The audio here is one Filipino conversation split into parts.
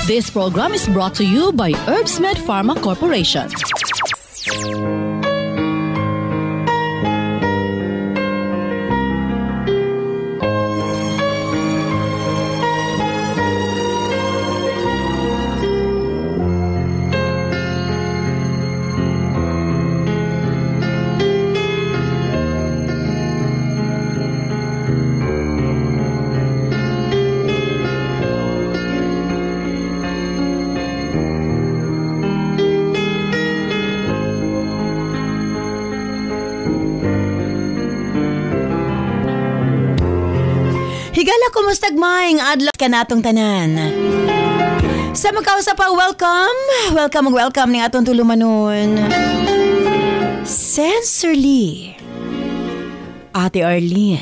This program is brought to you by Herbsmed Pharma Corporation. Higala, kumustag maing adlaw ka natong tanan. Sa magkausap pa, welcome ning atong tulumanon. Sensorly, Ate Arlene.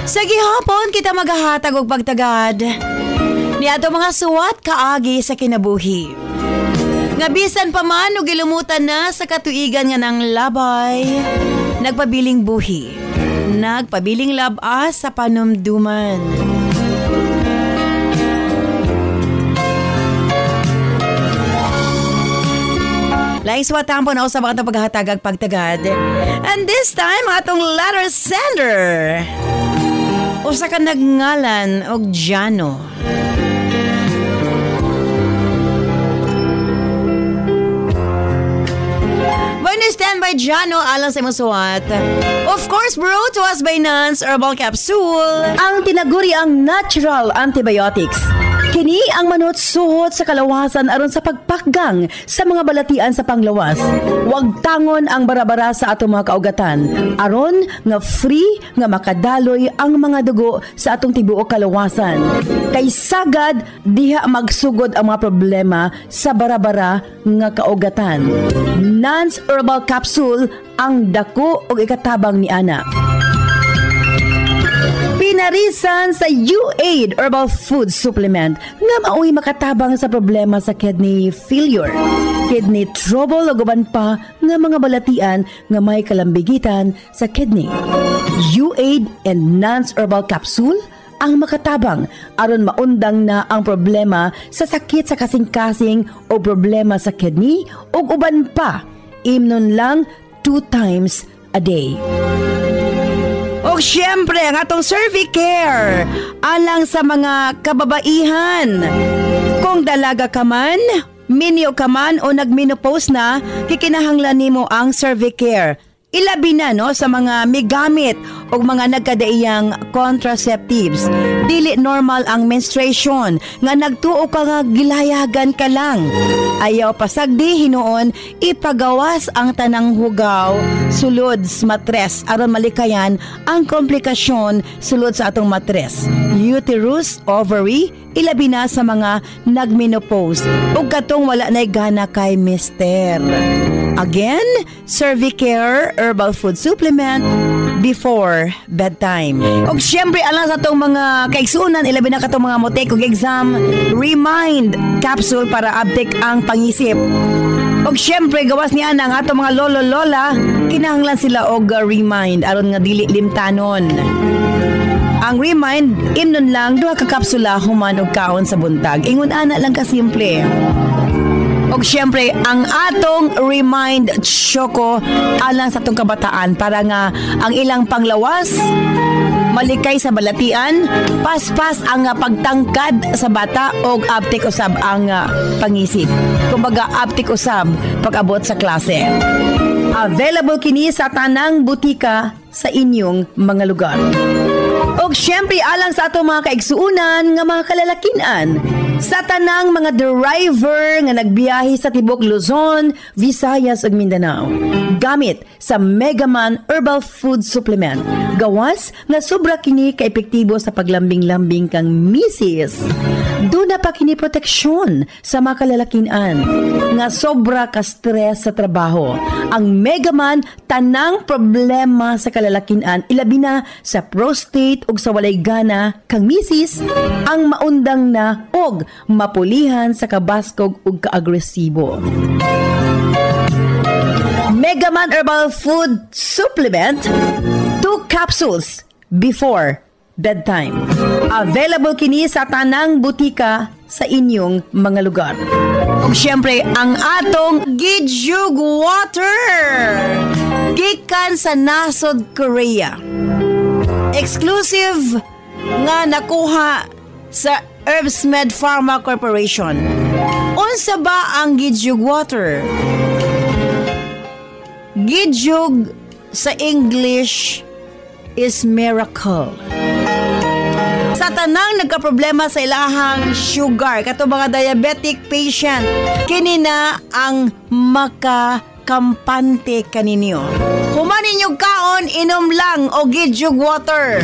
Sa gihapon kita maghahatag og pagtagad ni ato mga suwat kaagi sa kinabuhi. Nga bisan pa man o gilumutan na sa katuigan nga ng labay, nagpabiling buhi, nagpabiling labas sa panumduman. Laing swatang po na sa mga paghatagag pagtagad. And this time, atong letter sender. Usa ka nagngalan og Jano. Stand by Jano alang sa musuwat. Of course, brought to us by Nance Herbal Capsule. Ang tinaguri ang natural antibiotics. Kini ang manut-suhot sa kalawasan aron sa pagpakgang sa mga balatian sa panglawas. Huwag tangon ang barabara sa atong mga kaugatan. Aron nga free nga makadaloy ang mga dugo sa atong tibuok kalawasan. Kay sagad diha magsugod ang mga problema sa barabara nga kaugatan. Nance Herbal Capsule ang dako og ikatabang ni ana. Pinarisan sa U-Aid Herbal Food Supplement nga mao'y makatabang sa problema sa kidney failure, kidney trouble o guban pa nga mga balatian nga may kalambigitan sa kidney. U-Aid and Nance Herbal Capsule ang makatabang aron maundang na ang problema sa sakit sa kasing-kasing o problema sa kidney o uban pa. Imnon lang 2 times a day. O syempre, ang atong Cervicare alang sa mga kababaihan. Kung dalaga ka man, minyo ka man o nagmenopause na, kikinahanglan nimo ang Cervicare. Ilabi na no sa mga migamit o mga nagkadaiyang contraceptives. Dili normal ang menstruation nga nagtuo ka nga gilayagan ka lang. Ayaw pasagdi hinuon ipagawas ang tanang hugaw sulod sa matres aron malikayan ang komplikasyon sulod sa atong matres. Uterus, ovary, ilabi na sa mga nagmenopause ug katong wala nay gana kay mister. Again, Cervicare Herbal Food Supplement before bedtime. Og syempre alang sa itong mga kaigsunan, ilabi na katong mga motek og exam, Remind Capsule para update ang pangisip. Og syempre gawas niya ang atong mga lolo-lola, kinahanglan sila og Remind aron nga dili limtanon. Ang Remind, imnon lang 2 ka kapsula human og kaon sa buntag. Ingon ana lang ka simple. Og syempre, ang atong Remind Choco alang sa atong kabataan para nga ang ilang panglawas, malikay sa balatian, paspas ang pagtangkad sa bata o aptik usab ang pangisip. Kumbaga, aptik usab pag-abot sa klase. Available kini sa tanang butika sa inyong mga lugar. Og syempre, alang sa atong mga kaigsuunan nga mga kalalakinan, sa tanang mga driver nga nagbiyahe sa tibok Luzon, Visayas ug Mindanao. Gamit sa Megaman Herbal Food Supplement. Gawas nga sobra kini kaepektibo sa paglambing-lambing kang misis. Doon na pa kini proteksyon sa mga kalalakinan nga sobra ka stress sa trabaho. Ang Megaman tanang problema sa kalalakinan ilabi na sa prostate ug sa walay gana kang misis ang maundang na og mapulihan sa kabaskog ug kaagresibo. Megaman Herbal Food Supplement, 2 capsules before bedtime. Available kini sa tanang butika sa inyong mga lugar. Ug syempre, ang atong Gidyug Water gikan sa nasod Korea. Exclusive nga nakuha sa Herbsmed Pharma Corporation. Unsa ba ang Gidyug Water? Gidyug sa English is miracle. Sa tanang nagkaproblema sa ilahang sugar, kato mga diabetic patient, kini na ang makakampante kaninyo. Humanin yung kaon, inom lang o Gidyug Water.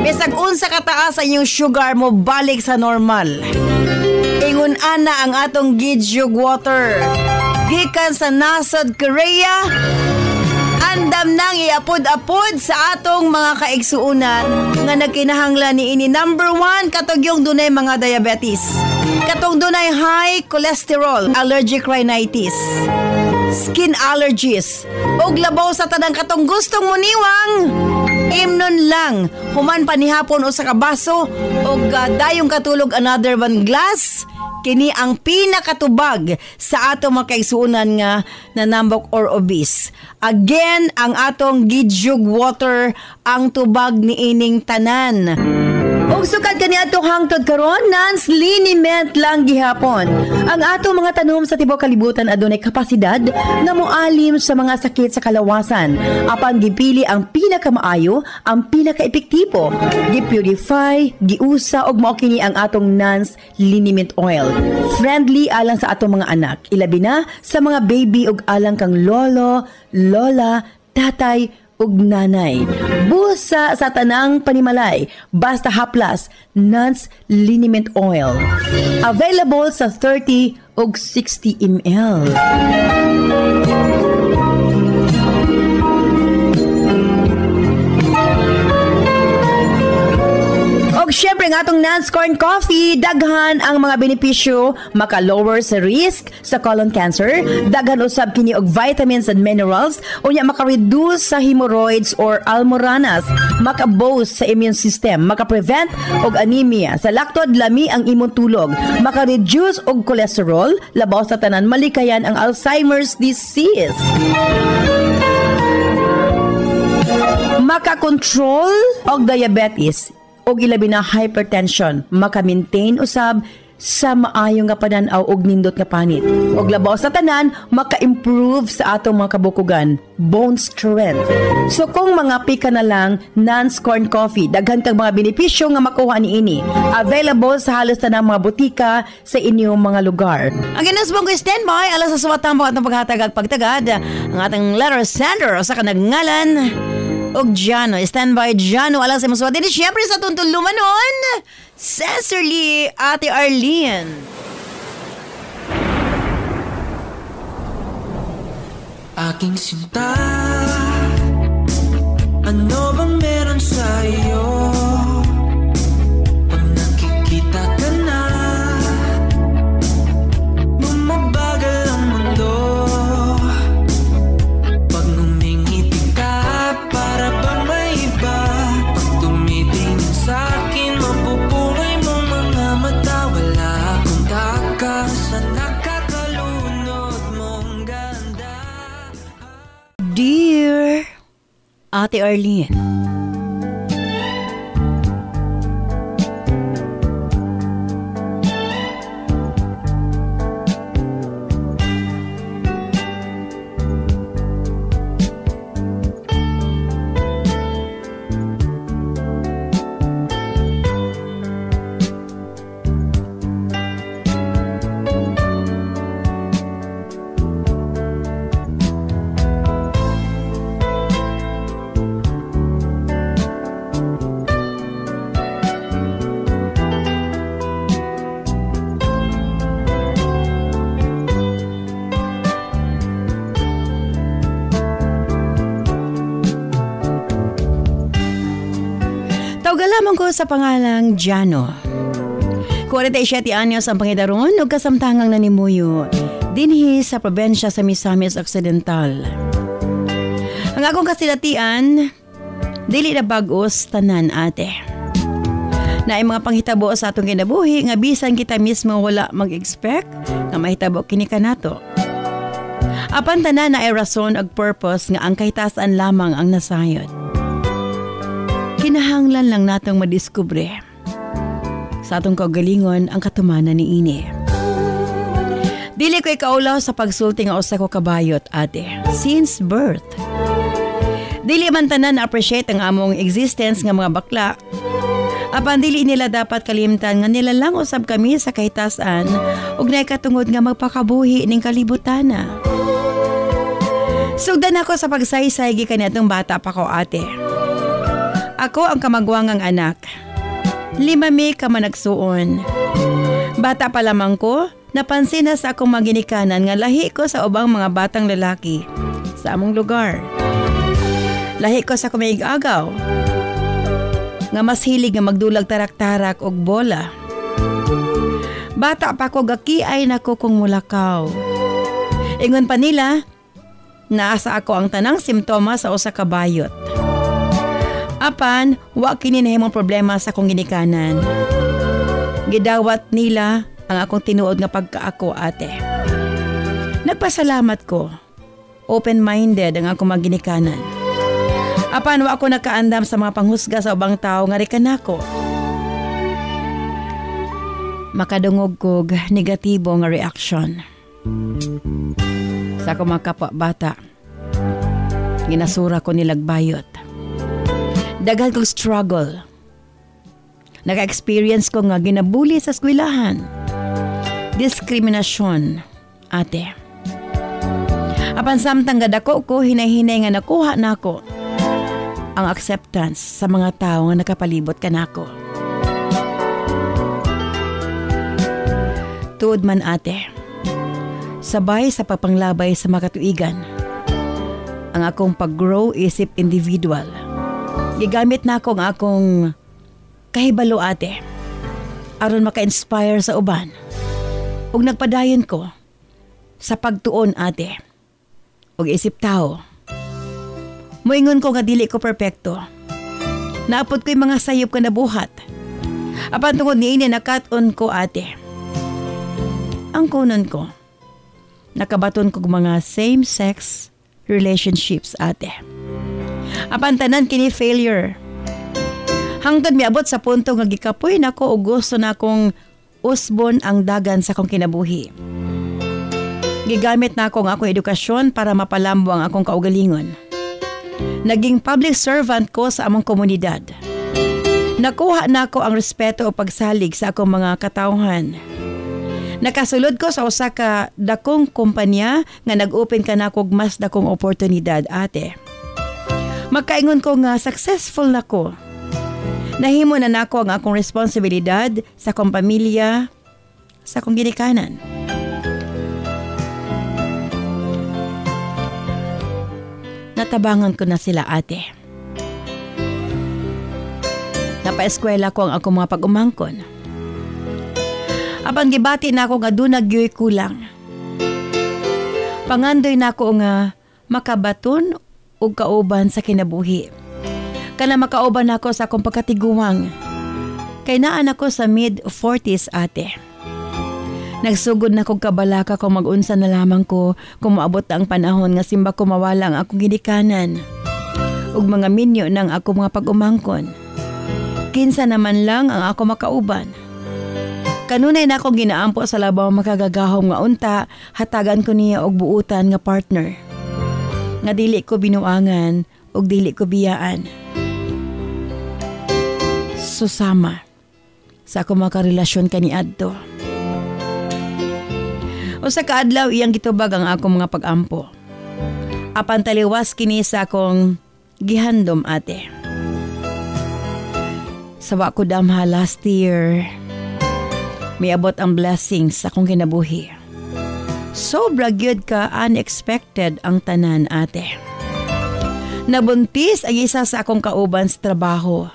Bisag unsa kataas sa inyong sugar mo, balik sa normal. Ingon ana ang atong Gidyug Water. Gikan sa nasod Korea, andam nang iapod-apod sa atong mga kaigsuunan nga nagkinahanglan ni ini. Number 1, katong yung dunay mga diabetes. Katong dunay high cholesterol, allergic rhinitis, skin allergies, og labaw sa tanang katong gustong muniwang. Imnon lang, human panihapon o sa kabaso, og dayong katulog another 1 glass. Kini ang pinakatubag sa atong mga kaigsuunan nga nanambok or obese. Again, ang atong Gidyug Water ang tubag ni ining tanan. Og sukad kani atong hangtod karon, Nance liniment lang gihapon. Ang atong mga tanom sa tibuok kalibutan adunay kapasidad nga moalim sa mga sakit sa kalawasan. Apan gipili ang pinakamaayo, ang pinaka-epektibo. Gipurify, giusa og mao kini ang atong Nance liniment oil. Friendly alang sa atong mga anak, ilabi na sa mga baby ug alang kang lolo, lola, tatay ug nanay. Busa sa tanang panimalay, basta haplas, Nance liniment oil. Available sa 30 ug 60 ml. Og syempre nga atong Nance Corn Coffee, daghan ang mga benepisyo, maka-lower sa risk sa colon cancer, daghan usab kini og vitamins and minerals, unya maka-reduce sa hemorrhoids or almoranas, maka-boost sa immune system, maka-prevent og anemia, sa laktod lami ang imong tulog, maka-reduce og cholesterol, labaw sa tanan malikayan ang Alzheimer's disease. Maka-control og diabetes og ilabi na hypertension, maka-maintain usab sa maayong nga pananaw og nindot nga panit. Og labaw sa tanan, maka-improve sa atong mga kabukugan, bone strength. So kung mga pika na lang, Nance Corn Coffee, daghan kang mga benepisyo nga makuha niini. Available sa halos tanang mga butika sa inyong mga lugar. Ang ginasbong ko standby, alas sa suwatambang at paghatag pagtagad, ang ating letter sender sa kanagngalan og Jano. Standby Jano, alas sa maswati. Siyempre sa tuntun lumanon, Cecily, Ate Arlene. Aking sinta, ano bang meron sa iyo? Pag nakikita ka na, bumabagal ang mundo. Pag ngumingiti ka, para bang may iba. Pag tumitingin sa'kin, mapupungay mo mga mata. Wala akong takas sa nakakalunod mong ganda. Dear Ate Arlene, lamang ko sa pangalang Jano. 47 anyos ang pangidaron ug kasamtangang nanimuyo. dinhi sa probensya sa Misamis Occidental. Ang akong kasilatian, dili na bagos tanan ate. Na ay mga panghitabo sa atong kinabuhi nga bisan kita mismo wala mag-expect nga mahitabo kini kanato. Apan tanan na ay rason ag purpose nga ang kahitasan lamang ang nasayod. Kinahanglan lang natong madiskubre sa atong kaugalingon ang katumanan ni ini. Dili ko ikaulaw sa pagsulti nga usa ko kabayot ate since birth. Dili man tanan na-appreciate ang among existence nga mga bakla. Apan dili nila dapat kalimtan nga nila lang usab kami sa kahitasan ug nay katungod nga magpakabuhi ning kalibutana. Sugdan ako sa pagsaysay gikan niadtong bata pa ko ate. Ako ang kamagwangang anak. 5 mi ka managsuon. Bata pa lamang ko, napansin na sa akong maginikanan nga lahi ko sa ubang mga batang lalaki sa among lugar. Lahi ko sa kumaig-agaw nga mas hilig nga magdulag tarak-tarak og bola. Bata pa ko gakiay nako kung mulakaw. Ingon pa nila, naasa ako ang tanang simptomas sa usa ka bayot. Apan, wa kini nahimong problema sa akong ginikanan. Gidawat nila ang akong tinuod nga pagkaako ate. Nagpasalamat ko. Open-minded ang akong maginikanan. Apan wa ako nakaandam sa mga panghusga sa ubang tao nga rikan ako. Makadungog kog negatibo nga reaction. Sa akong mga kapwa bata, ginasura ko nilagbayot. Daghan kong struggle. Naka-experience ko nga ginabuli sa eskwelahan. Diskriminasyon, ate. Apan samtang gadako ko, hinay-hinay nga nakuha na ako ang acceptance sa mga tao nga nakapalibot kanako. Tuod man ate, sabay sa pagpanglabay sa makatuigan, ang akong pag-grow isip individual. Gigamit na ako ang akong kahibalo ate, aron maka-inspire sa uban. Ug nagpadayon ko sa pagtuon ate, ug isip tao. Moingon ko nga dili ko perpekto. Naapod ko'y mga sayop ka na buhat. Apan tungod niini nakaton ko ate. Ang kunon ko, nakabaton ko mga same-sex relationships ate. Apan tanan kini failure. Hangtod miabot sa punto nga gikapoy nako ug gusto na akong usbon ang dagan sa akong kinabuhi. Gigamit na ako ang akong edukasyon para mapalambo ang akong kaugalingon. Naging public servant ko sa among komunidad. Nakuha na ako ang respeto o pagsalig sa akong mga katawhan. Nakasulod ko sa usa ka dakong kumpanya nga nag-open ka na kog mas dakong oportunidad ate. Magkaingon ko nga successful na ko. Nahimo na nako ang akong responsibilidad sa akong pamilya, sa akong ginikanan. Natabangan ko na sila ate. Napa-eskwela ko ang akong mga pag-umangkon. Apan gibati na ako nga doon nagyoy kulang. Pangandoy na ako nga makabaton o kauban sa kinabuhi. Kana makauban ako sa akong pagkatiguang. Kay naan ako sa mid-40s ate. Nagsugod na kong kabalaka kung mag-unsa na lamang ko kung maabot ang panahon nga simba ko mawala ang akong ginikanan. Ug mga minyo ng ako mga pag-umangkon. Kinsa naman lang ang ako makauban. Kanunay na akong ginaampo sa labaw makagagahom nga unta, hatagan ko niya og buutan nga partner. Nga dili ko binuangan ug dili ko biyaan. Susama sa ako makarelasyon kaniadto. O sa kaadlaw iyang gitubag ang akong mga pag-ampo. Apan taliwas kini sa akong gihandom ate. Sawa ko damha last year, may abot ang blessings sa akong kinabuhi. Sobra gyud ka unexpected ang tanan ate. Nabuntis ang isa sa akong kauban sa trabaho.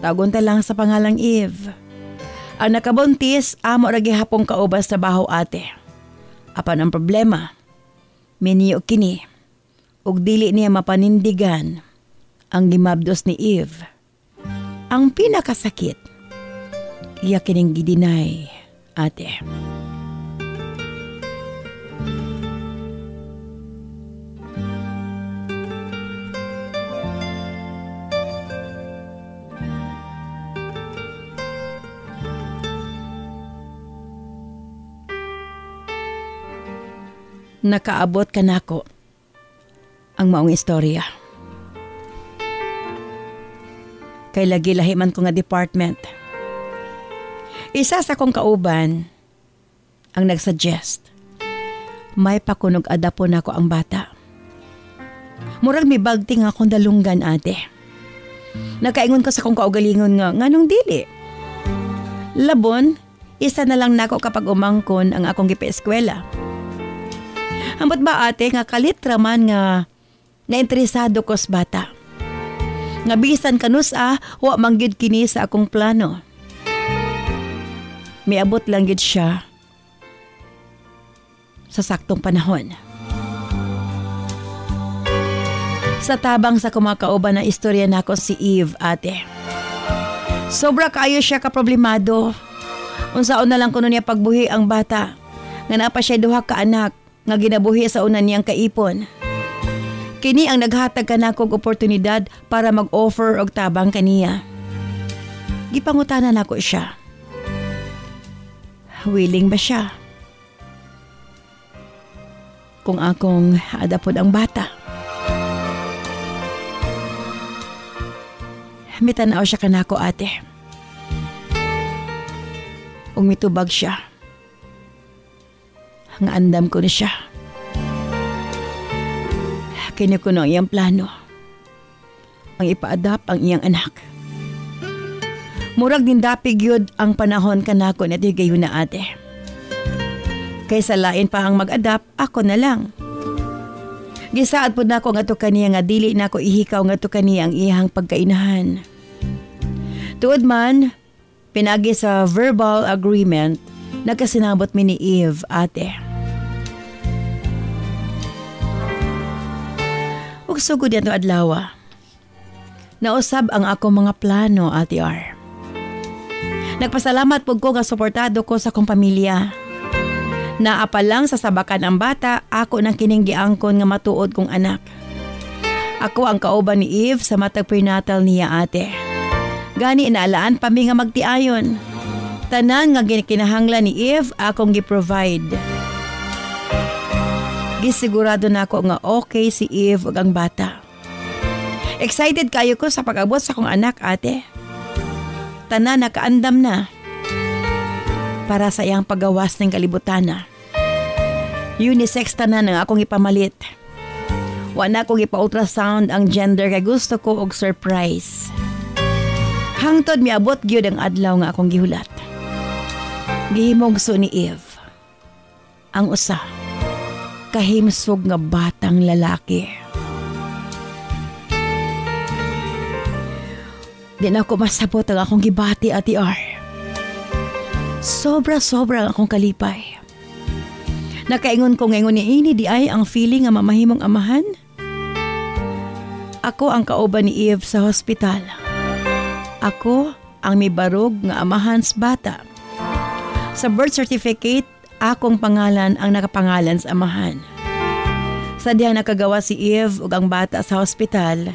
Tagon ta lang sa pangalang Eve. Ang nakabuntis, amo ra gihapon kauban sa trabaho ate. Apan ang problema, miniyo kini, ug dili niya mapanindigan ang gimabdos ni Eve. Ang pinakasakit, iya kining gidinay, ate. Nakaabot ka nako ang maong istorya. Kay lagi lahiman ko nga department. Isa sa kong kauban ang nagsuggest. May pakunog adapon ako ang bata. Murag may bagting akong dalunggan, ate. Nakaingon ko sa kong kaugalingon nga nganong dili. Labon, isa na lang nako kapag umangkon ang akong gipa-eskwela. Ambot ba, ate, nga kalitra man nga interesado ko sa bata. Nga bisan kanus wa manggid kini sa akong plano. Miabot lang gid siya sa saktong panahon. Sa tabang sa kumakauban na istorya nako si Eve, ate. Sobra kaayo siya kaproblemado. Unsaon na lang kuno niya pagbuhi ang bata. Nga napa siya duha ka anak nga ginabuhi sa una niyang kaipon. Kini ang naghatag kanako og oportunidad para mag-offer og tabang kaniya. Gipangutanan nako siya. Willing ba siya? Kung akong adapod ang bata. Mitanaw siya kanako, ate. Ug mitubag siya. Nga andam ko na siya. Kini ko ang iyang plano. Ang ipa-adapt ang iyang anak. Murag din dapig yun ang panahon kanako na tigayon na, ate. Kaysa lain pa ang mag-adapt, ako na lang. Gisaad po na ako nga to kaniya nga dili na ako ihikaw nga to kaniya ang iyang pagkainahan. Tuod man, pinagi sa verbal agreement, nagkasinabot mi ni Eve, ate. Ug sugod yan to adlaw. Nausab ang ako mga plano, ate R. Nagpasalamat po ko nga suportado ko sa kong pamilya. Naapa lang sa sabakan ang bata, ako nang kininggiangkon nga matuod kong anak. Ako ang kauban ni Eve sa matag prenatal niya, ate. Gani inaalaan pa mi nga magtiayon. Tanan nga kinahanglan ni Eve akong gi-provide. Gisigurado na ako nga okay si Eve ug ang bata. Excited kayo ko sa pag-abot sa kong anak, ate. Tanan nakaandam na para sa iyang paggawas ng kalibutan. Unisex tanan ang akong ipamalit. Wa na akong ipa-ultrasound ang gender kay gusto ko og surprise. Hangtod miabot gyud ang adlaw nga akong gihulat. Gihimogso ni Eve ang usa kahimsog nga batang lalaki. Di na ako masabot ang akong gibati, ati R. Sobra-sobra ang akong kalipay. Nakaingon ko ngayon ni ini di ay ang feeling nga mamahimong amahan. Ako ang kauban ni Eve sa hospital. Ako ang may barog nga amahan sa bata. Sa birth certificate, akong pangalan ang nakapangalan sa amahan. Sa diha nakagawa si Eve ug ang bata sa hospital,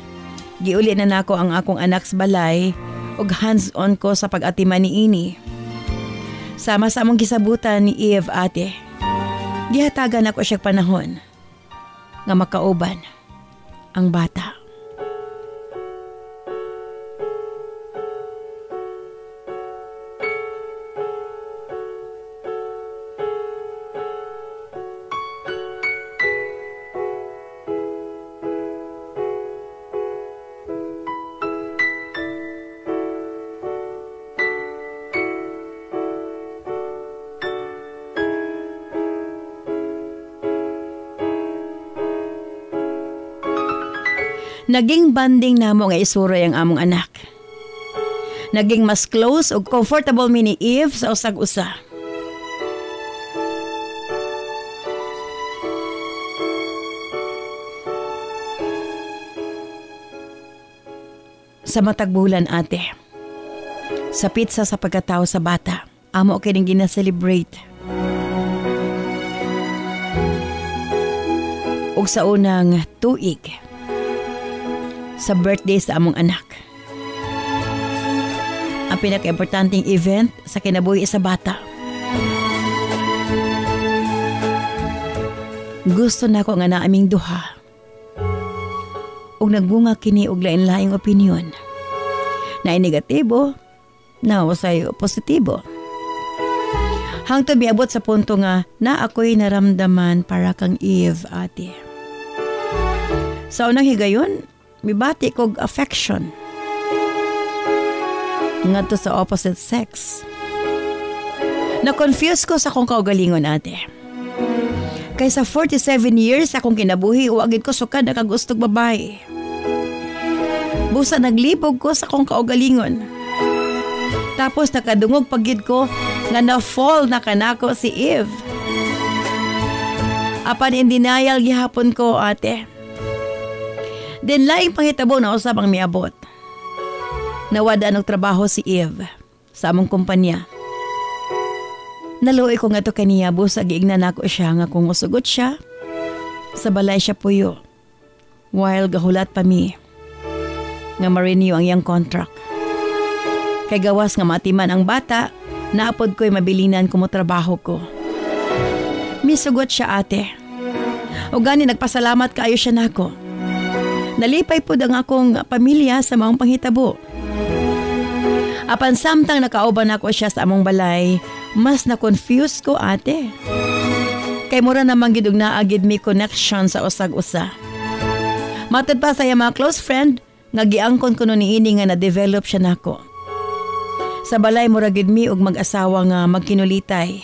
giuli na nako ang akong anak sa balay ug hands-on ko sa pag-atiman ni ini. Sama sa among gisabutan ni Eve, ate. Gihatagan ako siya panahon nga makauban ang bata. Naging banding namo nga isuroy ang among anak. Naging mas close ug comfortable mi ni Eve sa usag-usa. Sa matag bulan ate. Sa pizza sa pagkatao sa bata. Amo kining gina-celebrate. Ug sa unang tuig. Sa birthday sa among anak. Ang pinaka-importanting event sa kinabuhi sa bata. Gusto na ko nga naaming duha. Ug nagbunga kini og lain-laing opinyon. Naay negatibo, na usay positibo. Hangtod miabot sa punto nga na ako'y naramdaman para kang Eve, ate. Sa unang higayon, mibati kog affection. Ngadto sa opposite sex. Na-confuse ko sa akong kaugalingon, ate. Kaysa 47 years akong kinabuhi, uwagid ko sukad na kagustog babae. Busa naglibog ko sa akong kaugalingon. Tapos nakadungog pagid ko nga na-fall na kanako si Eve. Apan in denial gihapon ko, ate. Then laing panghitabo na usab ang miabot. Nawada ng trabaho si Eve sa among kumpanya. Naluoy ko nga to kaniya, busa giignan ako siya nga kung musugot siya, sa balay siya puyo. While gahulat pa mi nga ma-renew ang iyang contract. Kay gawas nga matiman ang bata, naapod ko'y mabilinan kumo trabaho ko. Misugot siya, ate. O gani nagpasalamat kaayo siya nako. Nalipay po ang akong pamilya sa maong panghitabo. Apan samtang nakauban ako siya sa among balay, mas na-confuse ko, ate. Kay mura namang gidug na agid mi connection sa usag-usa. Matod pa sa mga close friend, nga giangkon ko nun niini nga na-develop siya nako. Sa balay mura gid mi og mag-asawa nga magkinulitay.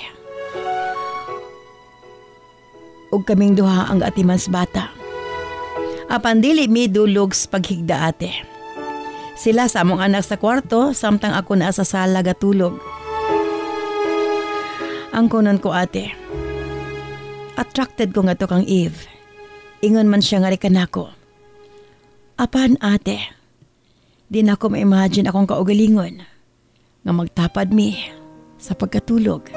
Ug kaming duha ang atimans bata. Apan dili mi dulugs paghigda, ate. Sila sa among anak sa kwarto, samtang ako naa sa sala gatulog. Ang kunon ko, ate. Attracted ko nga to kang Eve. Ingon man siya nga rikanako. Apan, ate, di na ako ma-imagine akong kaugalingon nga magtapad mi sa pagkatulog.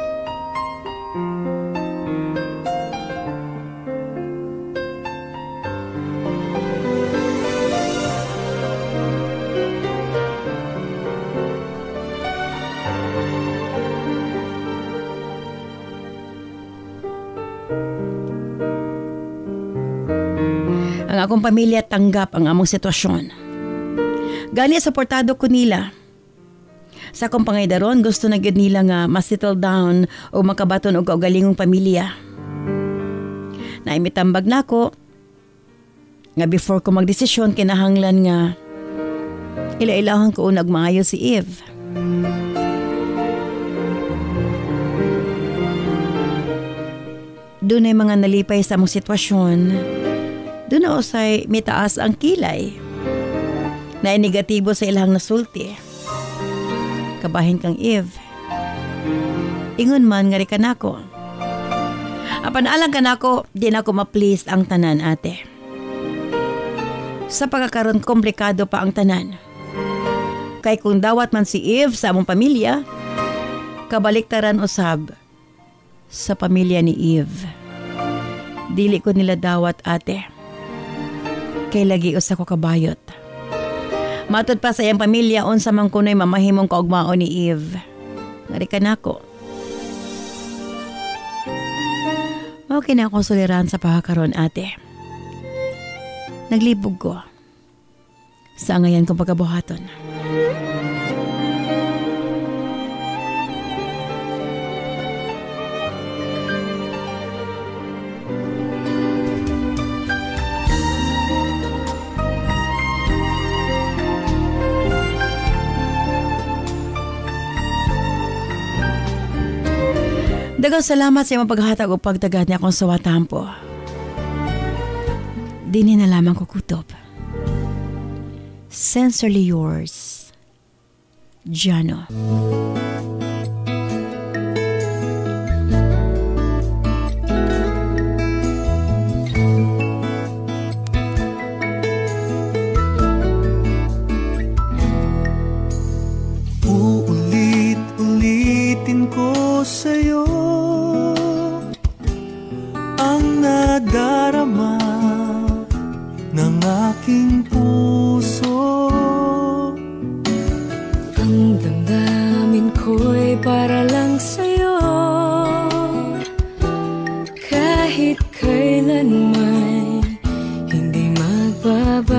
Ang akong pamilya tanggap ang among sitwasyon. Gani suportado ko nila. Sa akong pangaydaron, gusto na gid nila nga ma-settle down o makabaton og kaugalingong pamilya. Naimitambag na ako nga before ko magdesisyon kinahanglan nga ila-ilahan ko unag maayo si Eve. Doon ay mga nalipay sa among sitwasyon. Doon na usay mitaas ang kilay. Na negatibo sa ilang nasulti. Kabahin kang Eve. Ingon man nga rin kanako. Apan alang kanako, di na ako ma-please ang tanan, ate. Sa pagkakaroon komplikado pa ang tanan. Kay kung dawat man si Eve sa among pamilya, kabaliktaran usab sa pamilya ni Eve. Dili ko nila dawat, ate. Kay lagi usa ko kabayot. Matod pa sa iyang pamilya, unsa man kuno'y mamahimong kaugmaon ni Eve. Ngari ka na ako. Okay na akong suliran sa pagkakaroon, ate. Naglibog ko sa ngayon kong pagkabuhaton. Dagang salamat sa iyong paghatag o pagtagad niya akong sawatampo. Dini na lamang kukutob. Sincerely yours, Jano. ang aking puso. Ang damdamin ko'y para lang sa'yo, kahit kailanman hindi magbabago.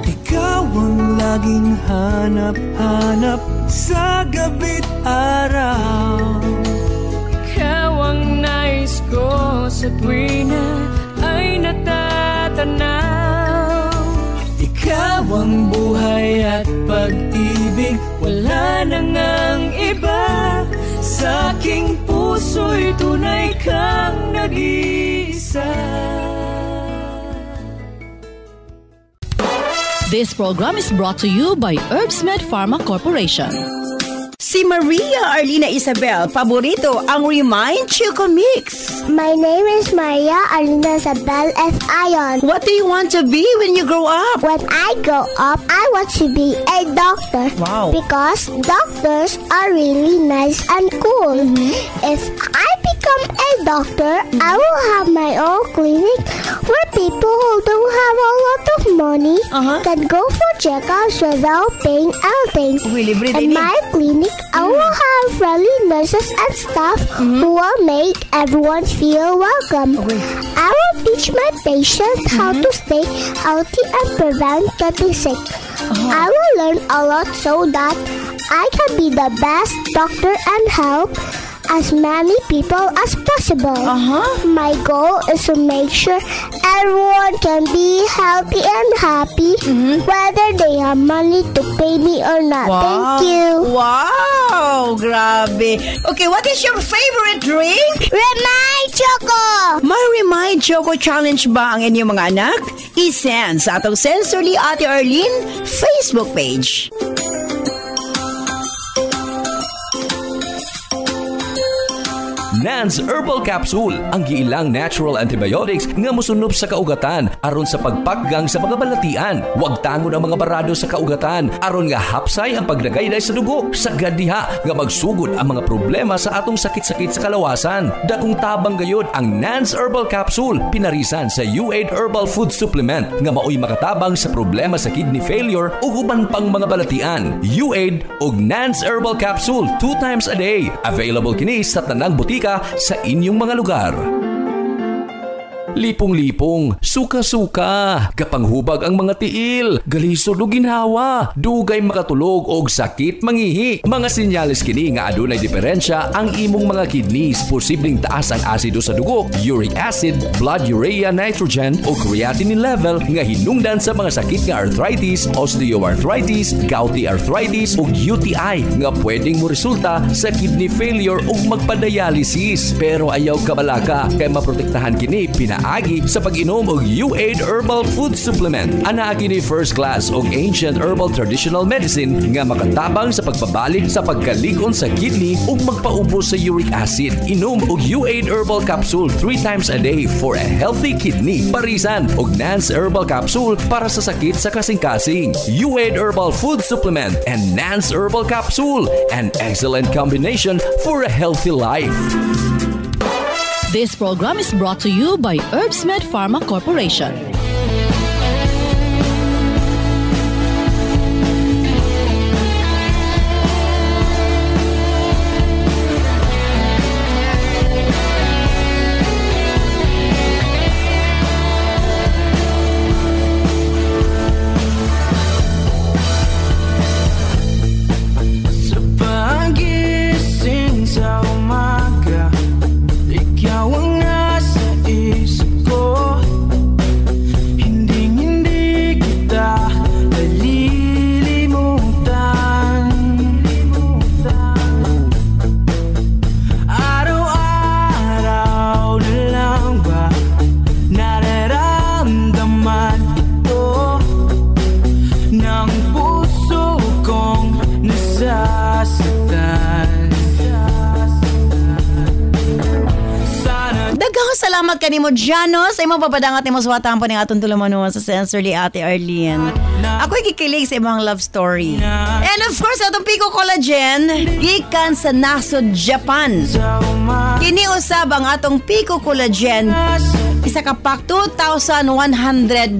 Ikaw ang laging hanap-hanap sa gabi't araw. Ikaw ang nais ko sa tuwing na ay natatanaw. Ikaw ang buhay at pag-ibig, wala nang ang iba. Sa aking puso'y tunay kang nag-iisa. This program is brought to you by Herbsmed Pharma Corporation. Si Maria Arlina Isabel, paborito ang Remind Choco Mix. My name is Maria Arlina Isabel F. Ion. What do you want to be when you grow up? When I grow up, I want to be a doctor. Wow. Because doctors are really nice and cool. If I become a doctor, I will have my own clinic where people who don't have a lot of money can go for checkups without paying anything. In my clinic, I will have friendly nurses and staff who will make everyone feel welcome. I will teach my patients how to stay healthy and prevent getting sick. I will learn a lot so that I can be the best doctor and help as many people as possible. My goal is to make sure everyone can be healthy and happy, whether they have money to pay me or not. Thank you. Wow! Grabe. Okay, what is your favorite drink? Remind Choco! May Remind Choco Challenge ba ang inyong mga anak? I-send sa atong Sensorly Ate Arlene Facebook page. Nance Herbal Capsule, ang giilang natural antibiotics nga mosunop sa kaugatan aron sa pagpaggang sa mga balatian. Huwag tangon ang mga barado sa kaugatan aron nga hapsay ang pagnagayday sa dugo. Sagad diha nga magsugod ang mga problema sa atong sakit-sakit sa kalawasan. Dakong tabang gayud ang Nance Herbal Capsule, pinarisan sa U8 Herbal Food Supplement nga maoy makatabang sa problema sa kidney failure ug uban pang mga balatian. U8 ug Nance Herbal Capsule 2 times a day. Available kini sa tanang butika sa inyong mga lugar. Lipong-lipong, suka-suka, kapanghubag ang mga tiil, galisod o ginhawa, dugay makatulog og sakit mangihi. Mga sinyalis kini nga adunay diferensya ang imong mga kidneys, posibleng taas ang asido sa dugo, uric acid, blood urea nitrogen o creatinine level nga hinungdan sa mga sakit nga arthritis, osteoarthritis, gouty arthritis ug UTI nga pwedeng mo resulta sa kidney failure ug magpa-dialysis. Pero ayaw kabalaka kay maprotektahan kini pinaagi sa pag-inom og U8 Herbal Food Supplement. Ana kini first class og ancient herbal traditional medicine nga makatabang sa pagpabalik sa pagkalig-on sa kidney ug magpaubos sa uric acid. Inom og U8 Herbal Capsule 3 times a day for a healthy kidney. Parisan og Nance Herbal Capsule para sa sakit sa kasing-kasing. U8 Herbal Food Supplement and Nance Herbal Capsule, an excellent combination for a healthy life. This program is brought to you by Herbsmed Pharma Corporation. Sa pagising sa umaga, ikaw ang nasa isip ko. Hindi kita nalilimutan. Araw-araw na lang ba nararamdaman ito ng puso kong nasasaktan? Daghang salamat kanimo Jano sa imong papadangat nimo sa watampo ning atong tulumanon sa Sensorly Ate Arlene. Ako'y kikilig sa imong love story. And of course, atong Pico Collagen gikan sa nasod Japan. Kini usab ang atong Pico Collagen Isa ka pack, 2,190.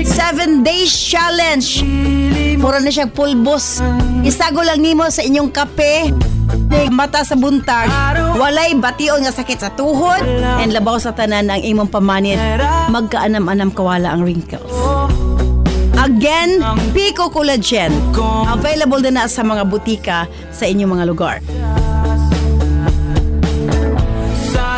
7 days challenge. Mura na siya pulbos. Isago lang nimo sa inyong kape. Mata sa buntag, walay bation nga sakit sa tuhod, and labaw sa tanan ang imong pamanit. Magkaanam-anam kawala ang wrinkles. Again, Pico Collagen. Available din na sa mga butika sa inyong mga lugar.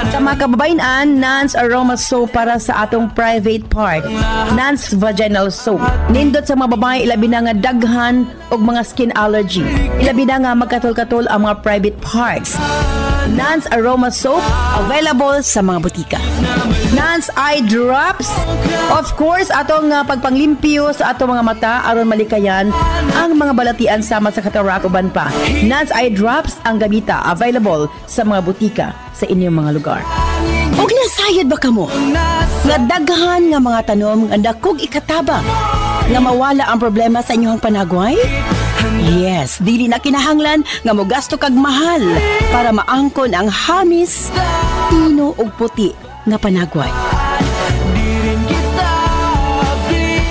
Sa mga kababayan, Nance Aroma Soap para sa atong private part. Nance Vaginal Soap. Nindot sa mga babae, ilabi na nga daghan o mga skin allergy. Ilabi na nga magkatol-katol ang mga private parts. Nance Aroma Soap, available sa mga butika. Nance Eye Drops. Of course, atong pagpanglimpyo sa atong mga mata aron malikayan ang mga balatian sama sa katarak uban pa. Nance Eye Drops ang gamita, available sa mga butika sa inyong mga lugar. Og nasayod ba kamo? Nga daghan nga mga tanom nga dakog ikatabang nga mawala ang problema sa inyong panagway? Yes, dili na kinahanglan nga mogasto kag mahal para maangkon ang hamis, tino ug puti nga panagway.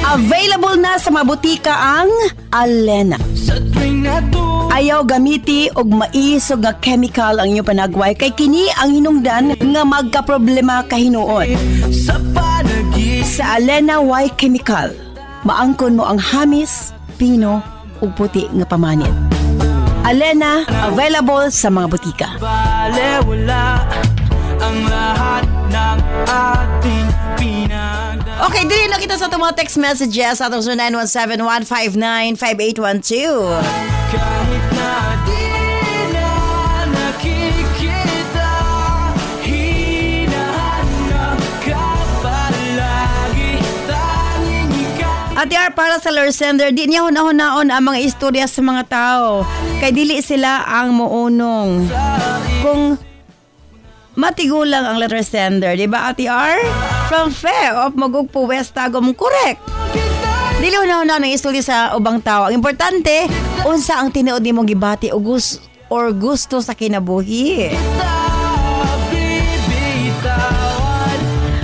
Available na sa mga butika ang Alena. Ayaw gamiti og maisog nga chemical ang inyong panagway kay kini ang hinungdan nga magkaproblema kahinuon. Sa Alena Y Chemical, maangkon mo ang hamis, pino ug puti nga pamanit. Alena, available sa mga butika. Balewala ang lahat ng ating pinagdaan. Okay, dili na kita sa itong mga text messages sa itong 917-159-5812. Kahit na di na nakikita, hinahanap ka palagi, tanging ikaw. Ate R, para sa Lord Sender, di niya hunahon-naon ang mga istorya sa mga tao. Kay dili sila ang muunong. Kung matigulang ang letter sender, di ba Ate R? From Fe of Magugpo West Tagum, correct. Dili hunahon-naon ang istorya sa ubang tao. Ang importante, unsa ang tinuod nimong gibati o gusto sa kinabuhi.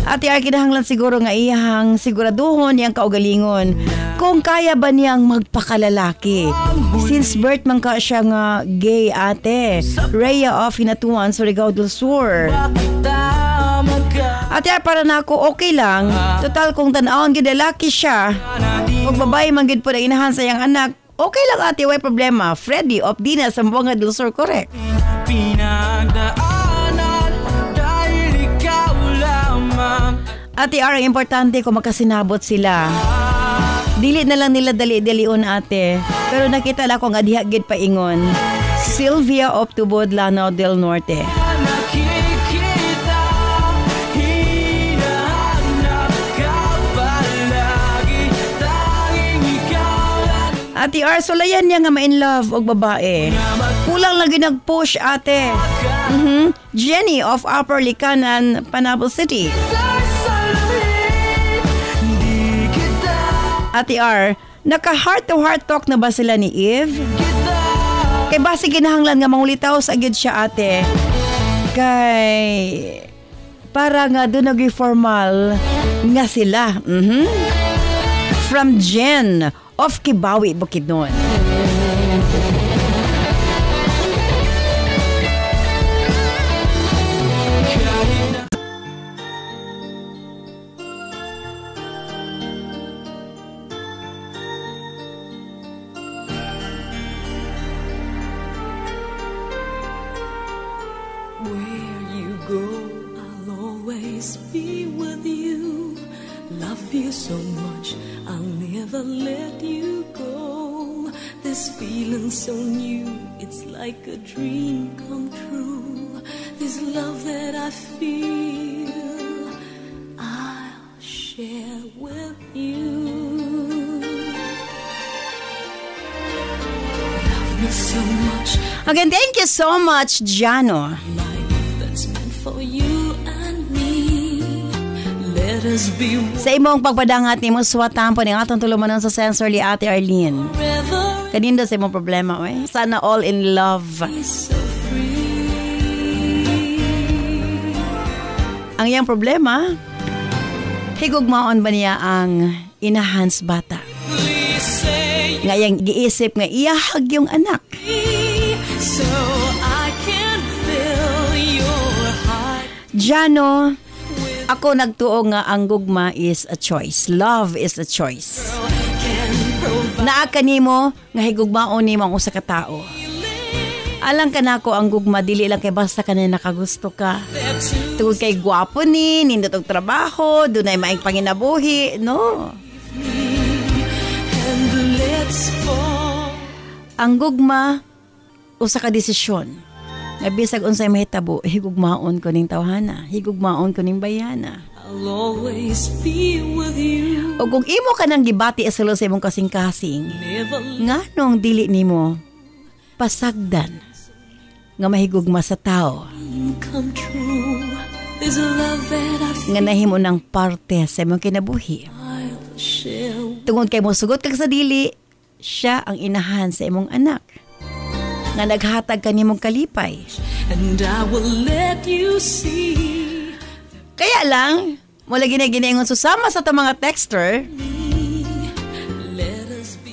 Ate R, kinahanglan siguro nga iyang siguraduhon niyang kaugalingon kung kaya ba niyang magpakalalaki. Since birth man ka siya nga gay, ate. Rhea of Hinatuan, Surigao del Sur. Ate R, para na ako, okay lang. Total, kung tanawon gid lalaki siya, kung babae man gid po na inahan sa iyang anak, okay lang ate, way problema. Freddy of Dina, Sambuanga del Sur, correct. Ate R, ang importante kung makasinabot sila. Dili na lang nila dali-dalion ate. Pero nakita lang kung adihagid paingon. Sylvia of Tubod, Lanao del Norte. Ate R, sulayan niya nga ma-in love og babae. Kulang lagi nag-push ate. Jenny of Upper Likanan, Panabo City. Ate R, naka-heart-to-heart talk na ba sila ni Eve? Kay basi ginahanglan nga mangulitaw sa agad siya ate. Kay para nga doon nag-formal nga sila. From Jen of Kibawi, Bukidnon. So much, I'll never let you go. This feeling so new, it's like a dream come true. This love that I feel, I'll share with you. Love me so much. Again, thank you so much, Jano. Life that's meant for you and me. Sa imong pagpadangat ni mo suwatan po ng atong tulumanon sa sensor li Ate Arlene. Kaninda sa imong problema, oy. Sana all in love. Ang iyang problema, higugmaon ba niya ang inahans bata? Ngayang giisip nga iyahag yung anak. So I can fill your heart. Jano, ako nagtuo nga ang gugma is a choice. Love is a choice. Naa kanimo nga higugmaon nimo ang usa ka tawo. Alang ka na ko ang gugma, dili lang kay basta ka na nakagusto ka. Tungod kay gwapo ni, nindot og trabaho, dunay maayong panginabuhi, no? Ang gugma, usa ka desisyon. Nga bisag unsay mahitabo, higugmaon ko ning tawhana, higugmaon ko ning bayana. I'll always be with you. O kung imo ka nang gibati sa imong kasing-kasing, nganong dili nimo pasagdan nga mahigugma sa tao Come true. There's a love that I feel. nga nahimo ng parte sa imong kinabuhi. I'll share. Tungod kay mosugot kag sa dili, siya ang inahan sa imong anak nga naghatag kanimong kalipay. And I will let you see. Kaya lang, mula ginaginengon susama sa itong mga texter,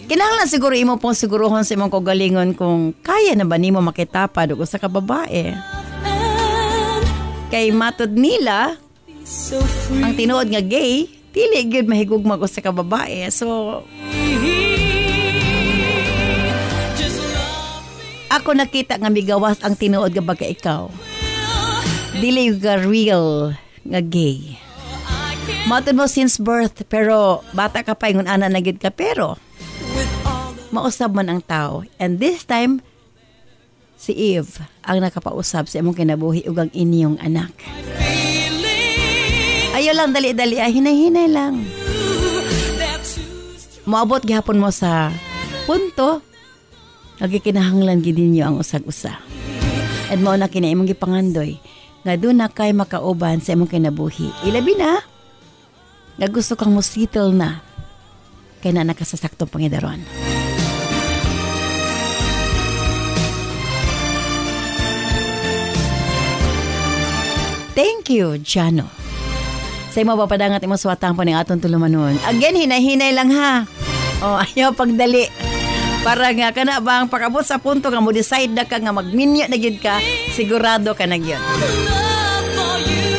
kinahanglan siguro imo pong siguruhon sa imong kaugalingon kung kaya na ba nimo makitapad o sa kababae. Kay matod nila, So free. ang tinuod nga gay, dili gyud mahigugma ko sa kababae. So, ako nakita nga migawas ang tinuod nga baga ikaw. Dili ka real nga gay. Matod mo since birth, pero bata ka pa ingon ana na gyud ka, pero mausab man ang tao. And this time, si Eve ang nakapausab sa imong kinabuhi ug ang inyong anak. Ayaw lang dali-dali, hinay-hinay lang. Moabot gihapon mo sa punto, nagikinahanglan gid ninyo ang usag-usa. And mao na kina imong gipangandoy, nga doon na kay makauban sa imong kinabuhi. Ilabi na, nga gusto kang musitol na, kaya na nakasasaktong pangidaron. Thank you, Jano. Sa imo papadangat imo suwatang po ng atong tulumanon. Again, hinay-hinay lang ha. O, ayaw pagdali. Para nga ka na ba ang pakabot sa punto nga mo decide na ka nga magminyo na gyud ka, sigurado ka na gyud. Love for you.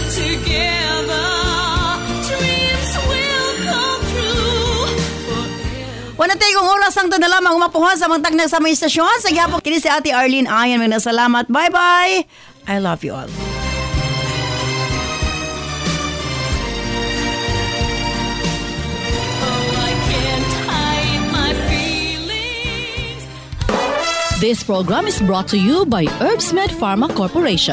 Together, dreams will come true. Wala tayo kong oras ang na lamang umapuhan sa mga tagnag sa mga istasyon. Sa gihapon, kini si Ate Arlene Ayan. Mga salamat. Bye-bye. I love you all. This program is brought to you by Herbsmed Pharma Corporation.